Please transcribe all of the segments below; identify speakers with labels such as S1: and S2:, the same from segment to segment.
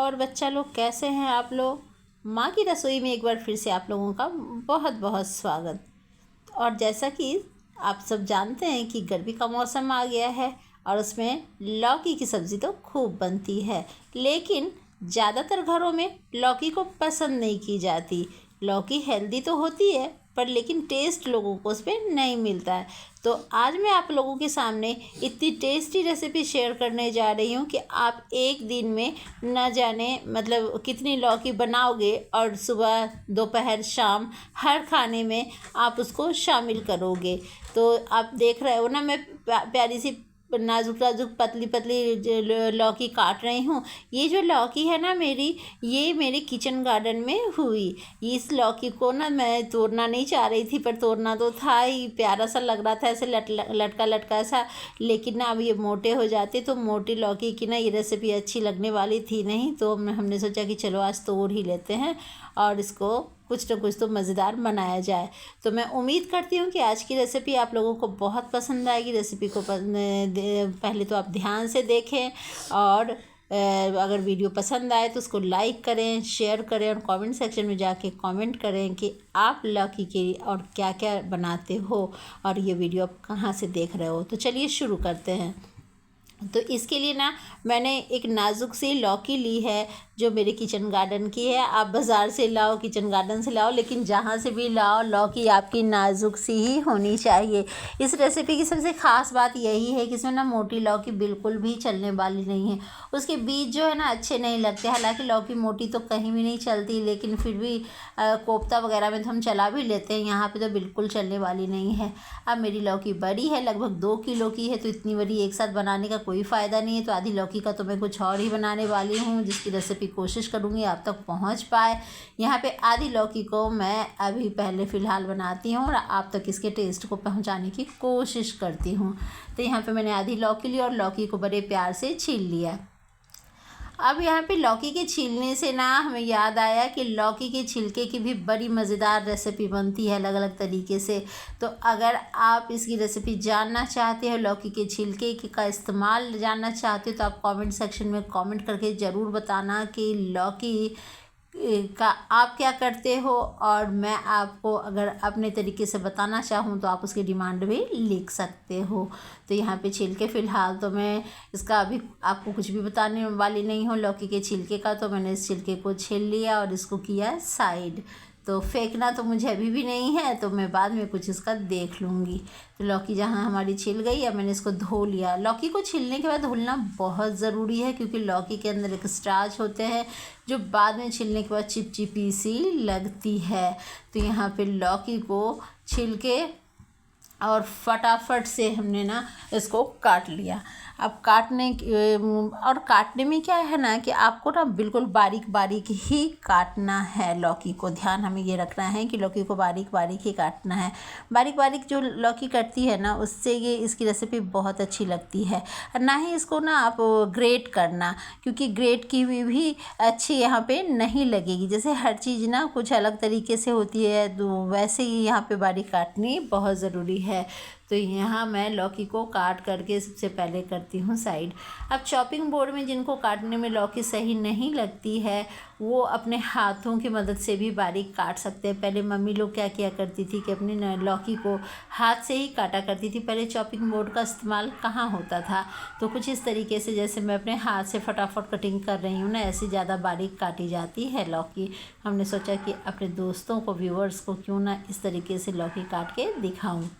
S1: और बच्चा लोग कैसे हैं आप लोग। माँ की रसोई में एक बार फिर से आप लोगों का बहुत बहुत स्वागत। और जैसा कि आप सब जानते हैं कि गर्मी का मौसम आ गया है और उसमें लौकी की सब्ज़ी तो खूब बनती है, लेकिन ज़्यादातर घरों में लौकी को पसंद नहीं की जाती। लौकी हेल्दी तो होती है पर लेकिन टेस्ट लोगों को उस पर नहीं मिलता है। तो आज मैं आप लोगों के सामने इतनी टेस्टी रेसिपी शेयर करने जा रही हूँ कि आप एक दिन में न जाने मतलब कितनी लौकी बनाओगे और सुबह दोपहर शाम हर खाने में आप उसको शामिल करोगे। तो आप देख रहे हो ना, मैं प्यारी सी नाजुक नाजुक पतली पतली लौकी काट रही हूँ। ये जो लौकी है ना मेरी, ये मेरे किचन गार्डन में हुई। इस लौकी को ना मैं तोड़ना नहीं चाह रही थी, पर तोड़ना तो था ही, प्यारा सा लग रहा था ऐसे लटका लटका सा। लेकिन ना अब ये मोटे हो जाते तो मोटी लौकी की ना ये रेसिपी अच्छी लगने वाली थी नहीं, तो हमने सोचा कि चलो आज तोड़ ही लेते हैं और इसको कुछ न कुछ तो मज़ेदार बनाया जाए। तो मैं उम्मीद करती हूँ कि आज की रेसिपी आप लोगों को बहुत पसंद आएगी। रेसिपी को पहले तो आप ध्यान से देखें और अगर वीडियो पसंद आए तो उसको लाइक करें, शेयर करें और कमेंट सेक्शन में जाके कमेंट करें कि आप लौकी की और क्या क्या बनाते हो और ये वीडियो आप कहाँ से देख रहे हो। तो चलिए शुरू करते हैं। तो इसके लिए ना मैंने एक नाजुक सी लौकी ली है जो मेरे किचन गार्डन की है। आप बाज़ार से लाओ, किचन गार्डन से लाओ, लेकिन जहाँ से भी लाओ लौकी आपकी नाजुक सी ही होनी चाहिए। इस रेसिपी की सबसे ख़ास बात यही है कि इसमें ना मोटी लौकी बिल्कुल भी चलने वाली नहीं है। उसके बीज जो है ना अच्छे नहीं लगते। हालांकि लौकी मोटी तो कहीं भी नहीं चलती, लेकिन फिर भी कोफ्ता वगैरह में तो हम चला भी लेते हैं, यहाँ पे तो बिल्कुल चलने वाली नहीं है। अब मेरी लौकी बड़ी है, लगभग 2 किलो की है, तो इतनी बड़ी एक साथ बनाने का कोई फ़ायदा नहीं है। तो आधी लौकी का तो मैं कुछ और ही बनाने वाली हूँ, जिसकी रेसिपी कोशिश करूँगी आप तक पहुँच पाए। यहाँ पे आधी लौकी को मैं अभी पहले फ़िलहाल बनाती हूँ और आप तक इसके टेस्ट को पहुँचाने की कोशिश करती हूँ। तो यहाँ पे मैंने आधी लौकी ली और लौकी को बड़े प्यार से छील लिया। अब यहाँ पे लौकी के छीलने से ना हमें याद आया कि लौकी के छिलके की भी बड़ी मज़ेदार रेसिपी बनती है अलग अलग तरीके से। तो अगर आप इसकी रेसिपी जानना चाहते हो, लौकी के छिलके का इस्तेमाल जानना चाहते हो, तो आप कमेंट सेक्शन में कमेंट करके ज़रूर बताना कि लौकी का आप क्या करते हो, और मैं आपको अगर अपने तरीके से बताना चाहूँ तो आप उसकी डिमांड भी लिख सकते हो। तो यहाँ पे छिलके फ़िलहाल तो मैं इसका अभी आपको कुछ भी बताने वाली नहीं हूँ। लौकी के छिलके का तो मैंने इस छिलके को छील लिया और इसको किया साइड। तो फेंकना तो मुझे अभी भी नहीं है, तो मैं बाद में कुछ इसका देख लूँगी। तो लौकी जहाँ हमारी छिल गई, अब मैंने इसको धो लिया। लौकी को छीलने के बाद धुलना बहुत ज़रूरी है, क्योंकि लौकी के अंदर एक स्टार्च होते हैं जो बाद में छीलने के बाद चिपचिपी सी लगती है। तो यहाँ पे लौकी को छील के और फटाफट से हमने ना इसको काट लिया। अब काटने में क्या है ना कि आपको ना बिल्कुल बारीक बारीक ही काटना है लौकी को। ध्यान हमें ये रखना है कि लौकी को बारीक बारीक ही काटना है। बारीक बारीक जो लौकी कटती है ना, उससे ये इसकी रेसिपी बहुत अच्छी लगती है। ना ही इसको ना आप ग्रेट करना, क्योंकि ग्रेट की हुई भी अच्छी यहाँ पे नहीं लगेगी। जैसे हर चीज़ ना कुछ अलग तरीके से होती है, तो वैसे ही यहाँ पे बारीक काटनी बहुत ज़रूरी है। तो यहाँ मैं लौकी को काट करके सबसे पहले करती हूँ साइड। अब चॉपिंग बोर्ड में जिनको काटने में लौकी सही नहीं लगती है, वो अपने हाथों की मदद से भी बारीक काट सकते हैं। पहले मम्मी लोग क्या किया करती थी कि अपनी लौकी को हाथ से ही काटा करती थी। पहले चॉपिंग बोर्ड का इस्तेमाल कहाँ होता था। तो कुछ इस तरीके से जैसे मैं अपने हाथ से फटाफट कटिंग कर रही हूँ ना, ऐसी ज़्यादा बारीक काटी जाती है लौकी। हमने सोचा कि अपने दोस्तों को, व्यूअर्स को क्यों ना इस तरीके से लौकी काट के दिखाऊँ।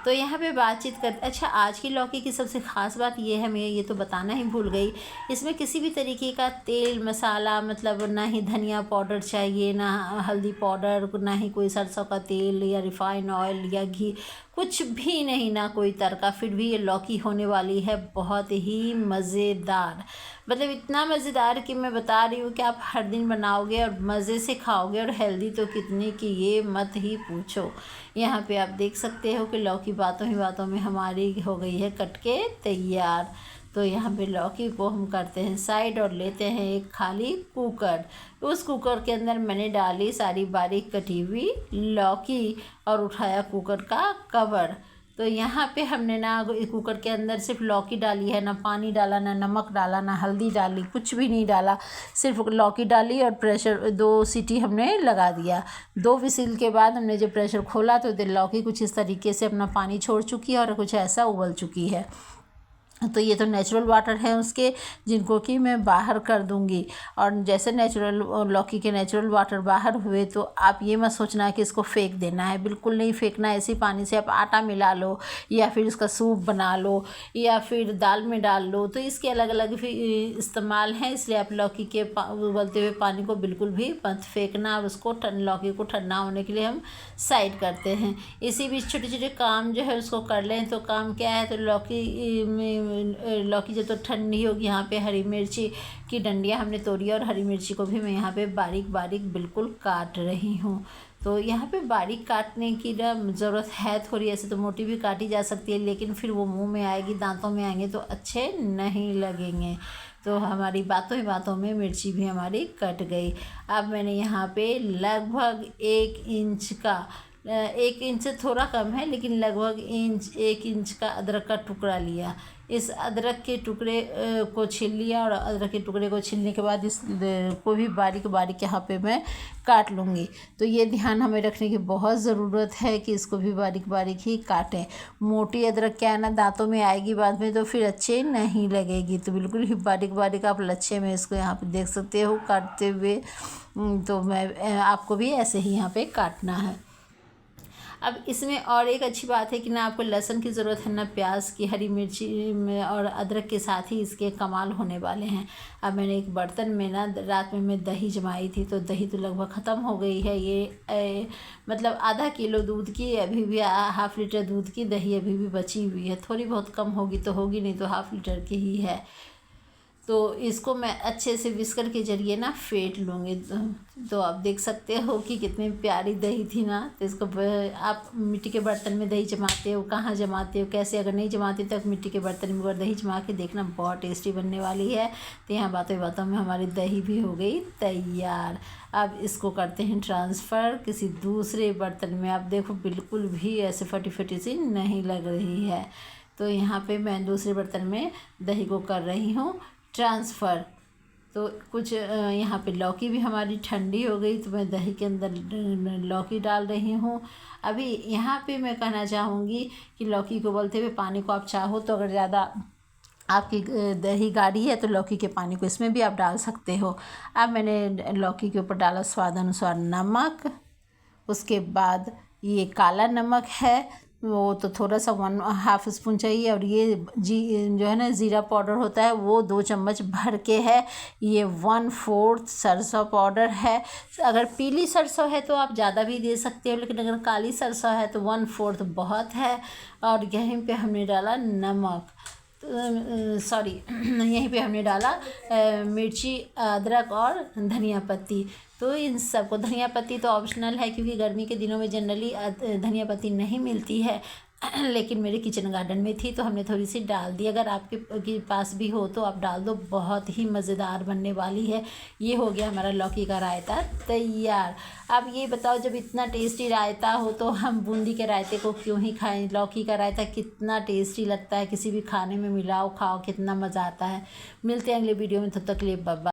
S1: तो यहाँ पे बातचीत कर, अच्छा आज की लौकी की सबसे ख़ास बात ये है, मैं ये तो बताना ही भूल गई, इसमें किसी भी तरीके का तेल मसाला, मतलब ना ही धनिया पाउडर चाहिए, ना हल्दी पाउडर, ना ही कोई सरसों का तेल या रिफ़ाइन ऑयल या घी, कुछ भी नहीं, ना कोई तड़का। फिर भी ये लौकी होने वाली है बहुत ही मज़ेदार। मतलब इतना मज़ेदार कि मैं बता रही हूँ कि आप हर दिन बनाओगे और मज़े से खाओगे, और हेल्दी तो कितनी कि ये मत ही पूछो। यहाँ पे आप देख सकते हो कि लौकी बातों ही बातों में हमारी हो गई है कट के तैयार। तो यहाँ पे लौकी को हम करते हैं साइड और लेते हैं एक खाली कुकर। उस कुकर के अंदर मैंने डाली सारी बारीक कटी हुई लौकी और उठाया कुकर का कवर। तो यहाँ पे हमने ना कुकर के अंदर सिर्फ लौकी डाली है, ना पानी डाला, ना नमक डाला, ना हल्दी डाली, कुछ भी नहीं डाला। सिर्फ लौकी डाली और प्रेशर 2 सीटी हमने लगा दिया। 2 विसिल के बाद हमने जब प्रेशर खोला तो लौकी कुछ इस तरीके से अपना पानी छोड़ चुकी है और कुछ ऐसा उबल चुकी है। तो ये तो नेचुरल वाटर है उसके, जिनको कि मैं बाहर कर दूंगी। और जैसे नेचुरल लौकी के नेचुरल वाटर बाहर हुए तो आप ये मत सोचना कि इसको फेंक देना है, बिल्कुल नहीं फेंकना है। इसी पानी से आप आटा मिला लो या फिर इसका सूप बना लो या फिर दाल में डाल लो, तो इसके अलग अलग इस्तेमाल हैं। इसलिए आप लौकी के उबलते हुए पानी को बिल्कुल भी मत फेंकना। और उसको लौकी को ठंडा होने के लिए हम साइड करते हैं। इसी बीच छोटे छोटे काम जो है उसको कर लें। तो काम क्या है, तो लौकी जब तो ठंडी होगी, यहाँ पे हरी मिर्ची की डंडियाँ हमने तोड़ी और हरी मिर्ची को भी मैं यहाँ पे बारीक बारीक बिल्कुल काट रही हूँ। तो यहाँ पे बारीक काटने की ना ज़रूरत है थोड़ी, ऐसे तो मोटी भी काटी जा सकती है, लेकिन फिर वो मुंह में आएगी, दांतों में आएंगे तो अच्छे नहीं लगेंगे। तो हमारी बातों ही बातों में मिर्ची भी हमारी कट गई। अब मैंने यहाँ पे लगभग 1 इंच का 1 इंच से थोड़ा कम है, लेकिन लगभग 1 इंच का अदरक का टुकड़ा लिया। इस अदरक के टुकड़े को छील लिया और अदरक के टुकड़े को छीलने के बाद इस को भी बारीक बारीक यहाँ पे मैं काट लूँगी। तो ये ध्यान हमें रखने की बहुत ज़रूरत है कि इसको भी बारीक बारीक ही काटें। मोटी अदरक क्या है ना, दांतों में आएगी बाद में तो फिर अच्छे नहीं लगेगी। तो बिल्कुल ही बारीक बारीक आप लच्छे में इसको यहाँ पे देख सकते हो काटते हुए। तो मैं आपको भी ऐसे ही यहाँ पे काटना है। अब इसमें और एक अच्छी बात है कि ना आपको लहसुन की ज़रूरत है, ना प्याज की। हरी मिर्ची में और अदरक के साथ ही इसके कमाल होने वाले हैं। अब मैंने एक बर्तन में ना रात में मैं दही जमाई थी, तो दही तो लगभग ख़त्म हो गई है। ये मतलब आधा किलो दूध की, अभी भी 1/2 लीटर दूध की दही अभी भी बची हुई है। थोड़ी बहुत कम होगी तो होगी, नहीं तो 1/2 लीटर की ही है। तो इसको मैं अच्छे से विस्कर के ज़रिए ना फेंट लूँगी। तो आप देख सकते हो कि कितनी प्यारी दही थी ना। तो इसको आप मिट्टी के बर्तन में दही जमाते हो, कहाँ जमाते हो, कैसे, अगर नहीं जमाते तो मिट्टी के बर्तन में दही जमा के देखना, बहुत टेस्टी बनने वाली है। तो यहाँ बातों बातों में हमारी दही भी हो गई तैयार। अब इसको करते हैं ट्रांसफ़र किसी दूसरे बर्तन में। आप देखो बिल्कुल भी ऐसे फटी फटी सी नहीं लग रही है। तो यहाँ पे मैं दूसरे बर्तन में दही को कर रही हूँ ट्रांसफ़र। तो कुछ यहाँ पे लौकी भी हमारी ठंडी हो गई, तो मैं दही के अंदर लौकी डाल रही हूँ। अभी यहाँ पे मैं कहना चाहूँगी कि लौकी को उबलते हुए पानी को आप चाहो तो, अगर ज़्यादा आपकी दही गाढ़ी है तो लौकी के पानी को इसमें भी आप डाल सकते हो। अब मैंने लौकी के ऊपर डाला स्वाद अनुसार नमक। उसके बाद ये काला नमक है, वो तो थोड़ा सा 1/2 स्पून चाहिए। और ये जो है ना ज़ीरा पाउडर होता है, वो 2 चम्मच भर के है। ये 1/4 सरसों पाउडर है। अगर पीली सरसों है तो आप ज़्यादा भी दे सकते हो, लेकिन अगर काली सरसों है तो 1/4 बहुत है। और यहीं पे हमने डाला नमक, यहीं पे हमने डाला मिर्ची, अदरक और धनिया पत्ती। तो इन सबको, धनिया पत्ती तो ऑप्शनल है क्योंकि गर्मी के दिनों में जनरली धनिया पत्ती नहीं मिलती है, लेकिन मेरे किचन गार्डन में थी तो हमने थोड़ी सी डाल दी। अगर आपके पास भी हो तो आप डाल दो, बहुत ही मज़ेदार बनने वाली है। ये हो गया हमारा लौकी का रायता तैयार। अब ये बताओ, जब इतना टेस्टी रायता हो तो हम बूंदी के रायते को क्यों ही खाएं। लौकी का रायता कितना टेस्टी लगता है, किसी भी खाने में मिलाओ खाओ, कितना मज़ा आता है। मिलते हैं अगले वीडियो में, तब तक के लिए बाय बाय।